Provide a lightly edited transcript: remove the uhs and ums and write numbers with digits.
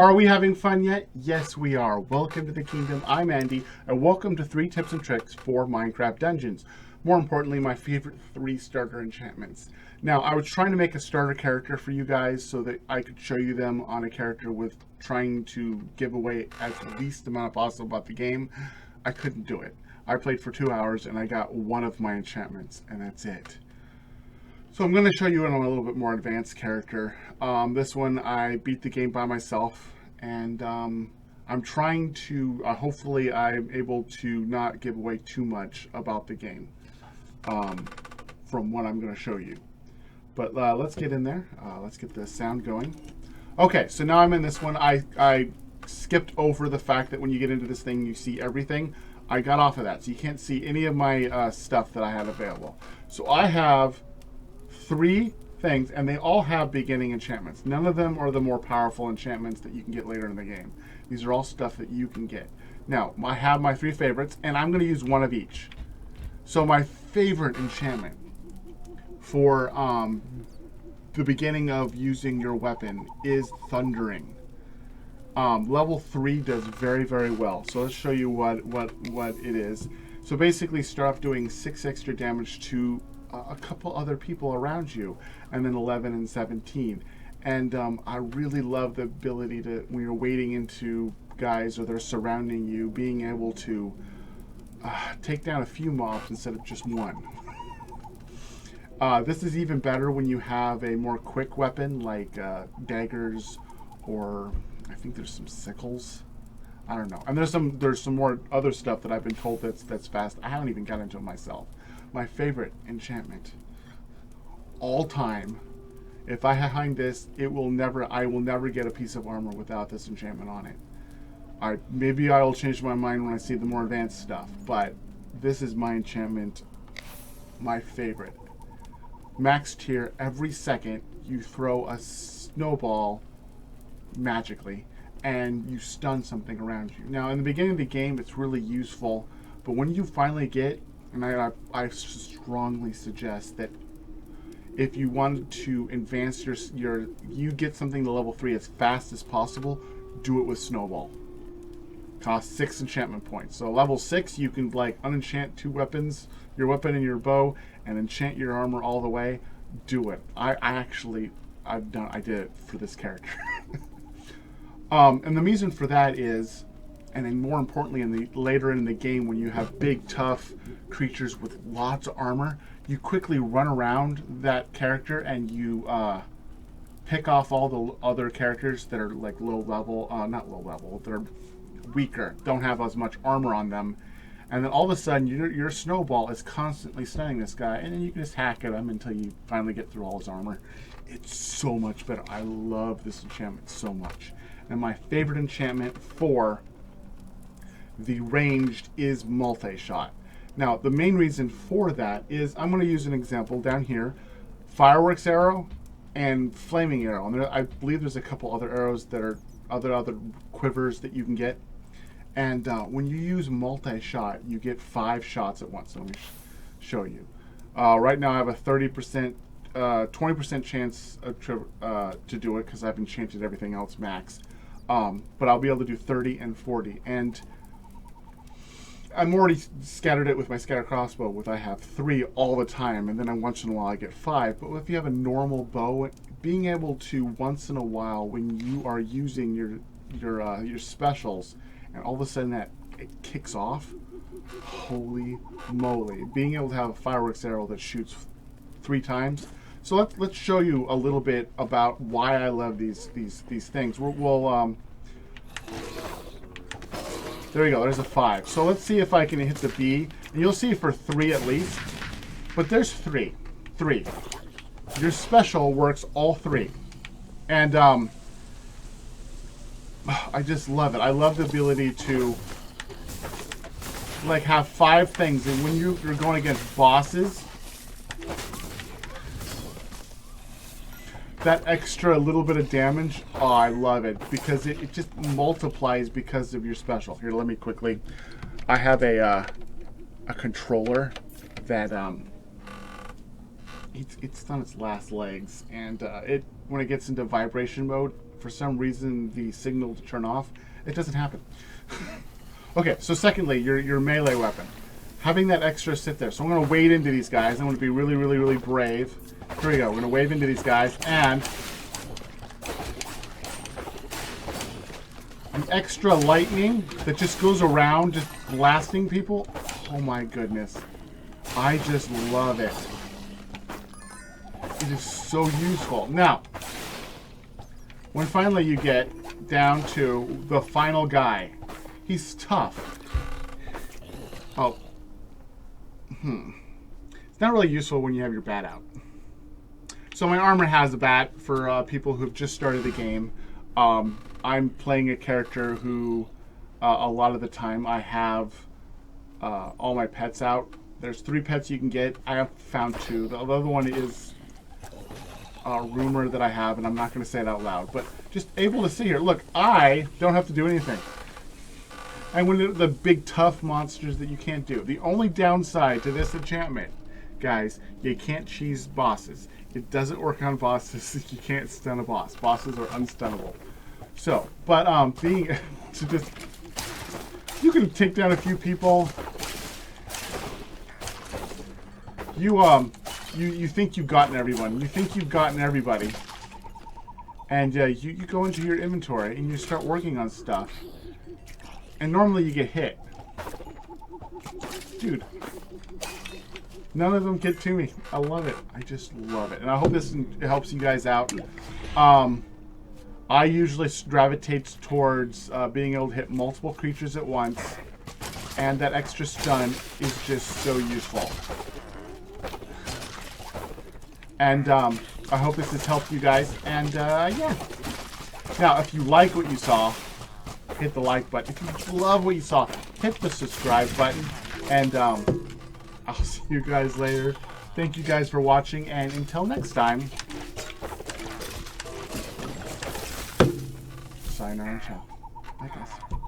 Are we having fun yet? Yes, we are. Welcome to the Keanedom. I'm Andy, and welcome to 3 tips and tricks for Minecraft Dungeons. More importantly, my favorite 3 starter enchantments. Now, I was trying to make a starter character for you guys so that I could show you them on a character with trying to give away as least amount possible about the game. I couldn't do it. I played for 2 hours and I got one of my enchantments, and that's it. So I'm going to show you on a little bit more advanced character. This one I beat the game by myself, and I'm trying to, hopefully I'm able to not give away too much about the game from what I'm going to show you. But let's get in there. Let's get the sound going. Okay, so now I'm in this one. I skipped over the fact that when you get into this thing you see everything. I got off of that, so you can't see any of my stuff that I had available. So I have 3 things, and they all have beginning enchantments. None of them are the more powerful enchantments that you can get later in the game. These are all stuff that you can get. Now, I have my 3 favorites, and I'm going to use one of each. So my favorite enchantment for the beginning of using your weapon is Thundering. Level 3 does very, very well. So let's show you what it is. So basically start off doing 6 extra damage to a couple other people around you, and then 11 and 17. And I really love the ability to, when you're wading into guys or they're surrounding you, being able to take down a few mobs instead of just one. This is even better when you have a more quick weapon like daggers, or I think there's some sickles. I don't know. And there's some more other stuff that I've been told that's fast. I haven't even gotten into it myself. My favorite enchantment all time. If I find this, I will never get a piece of armor without this enchantment on it. Maybe I'll change my mind when I see the more advanced stuff, but this is my enchantment, my favorite. Max tier, every second you throw a snowball magically and you stun something around you. Now in the beginning of the game it's really useful, but when you finally get, and I strongly suggest that if you wanted to advance you get something to level 3 as fast as possible, do it with Snowball. Costs 6 enchantment points. So level 6 you can like unenchant 2 weapons, your weapon and your bow, and enchant your armor all the way. Do it. I did it for this character. And the reason for that is, and then more importantly, later in the game when you have big, tough creatures with lots of armor, you quickly run around that character and you pick off all the other characters that are like low level, not low level, they're weaker, don't have as much armor on them. And then all of a sudden, your snowball is constantly stunning this guy, and then you can just hack at him until you finally get through all his armor. It's so much better. I love this enchantment so much. And my favorite enchantment for the ranged is multi-shot. Now, the main reason for that is, I'm going to use an example down here. Fireworks arrow and flaming arrow. And I believe there's a couple other arrows that are other quivers that you can get. And when you use multi-shot, you get 5 shots at once. So let me show you. Right now I have a 30%, 20% chance to do it because I've enchanted everything else max. But I'll be able to do 30 and 40. And I'm already scattered it with my scatter crossbow, I have 3 all the time, and then once in a while I get 5. But if you have a normal bow, being able to once in a while when you are using your specials, and all of a sudden that it kicks off, holy moly! Being able to have a fireworks arrow that shoots 3 times. So let's show you a little bit about why I love these things. There we go. There's a 5. So let's see if I can hit the B, and you'll see for 3 at least. But there's 3. Your special works all 3, and I just love it. I love the ability to like have 5 things, and when you're going against bosses, that extra little bit of damage, oh, I love it because it just multiplies because of your special. Here, let me quickly. I have a controller that it's on its last legs, and when it gets into vibration mode, for some reason the signal to turn off, it doesn't happen. Okay, so secondly, your melee weapon. Having that extra sit there. So I'm going to wade into these guys. I'm going to be really, really, really brave. Here we go. We're going to wade into these guys, and an extra lightning that just goes around just blasting people. Oh my goodness. I just love it. It is so useful. Now, when finally you get down to the final guy, he's tough. Oh. It's not really useful when you have your bat out. So my armor has a bat for people who've just started the game. I'm playing a character who, a lot of the time, I have all my pets out. There's 3 pets you can get. I have found 2. The other one is a rumor that I have, and I'm not going to say it out loud. But just able to see here. Look, I don't have to do anything. And one of the big tough monsters that you can't do. The only downside to this enchantment, guys, you can't cheese bosses. It doesn't work on bosses. You can't stun a boss. Bosses are unstunnable. So, but being to just, you can take down a few people. You think you've gotten everyone. You think you've gotten everybody, and you go into your inventory and you start working on stuff. And normally you get hit. Dude. None of them get to me. I love it. I just love it. And I hope this helps you guys out. I usually gravitate towards being able to hit multiple creatures at once. And that extra stun is just so useful. And I hope this has helped you guys. And yeah. Now, if you like what you saw, hit the like button. If you love what you saw, hit the subscribe button. And I'll see you guys later. Thank you guys for watching, and until next time, sayonara and ciao. Bye guys.